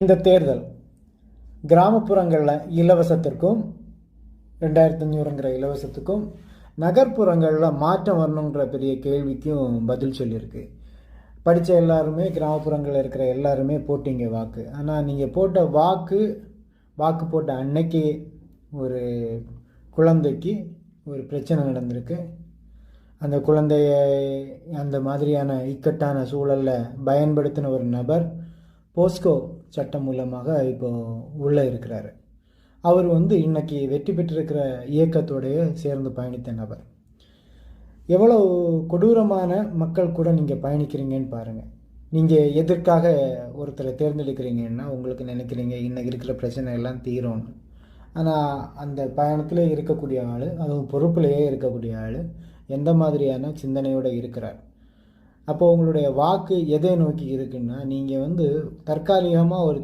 இந்த தேர்தல் கிராமப்புறங்களில் இலவசத்திற்கும் 2500ங்கிற இலவசத்துக்கும் நகர்ப்புறங்களில் மாற்றம் வரணுங்கிற பெரிய கேள்விக்கும் பதில் சொல்லியிருக்கு. படித்த எல்லாருமே கிராமப்புறங்களில் இருக்கிற எல்லாருமே போட்டிங்க வாக்கு. ஆனால் நீங்கள் போட்ட வாக்கு போட்ட அன்னைக்கு ஒரு குழந்தைக்கு ஒரு பிரச்சனை நடந்திருக்கு. அந்த குழந்தைய அந்த மாதிரியான இக்கட்டான சூழலில் பயன்படுத்தின ஒரு நபர் போஸ்கோ சட்டம் மூலமாக இப்போ உள்ளே இருக்கிறாரு. அவர் இன்னைக்கு வெற்றி பெற்றிருக்கிற இயக்கத்தோடைய சேர்ந்து பயணித்த நபர். எவ்வளோ கொடூரமான மக்கள் கூட நீங்கள் பயணிக்கிறீங்கன்னு பாருங்கள். நீங்கள் எதற்காக ஒருத்தரை தேர்ந்தெடுக்கிறீங்கன்னா உங்களுக்கு நினைக்கிறீங்க இன்னைக்கு இருக்கிற பிரச்சனை எல்லாம் தீரும்னு. ஆனால் அந்த பயணத்தில் இருக்கக்கூடிய ஆள், அதுவும் பொறுப்புலையே இருக்கக்கூடிய ஆள் எந்த மாதிரியான சிந்தனையோடு இருக்கிறார். அப்போது உங்களுடைய வாக்கு எதை நோக்கி இருக்குன்னா, நீங்கள் தற்காலிகமாக ஒரு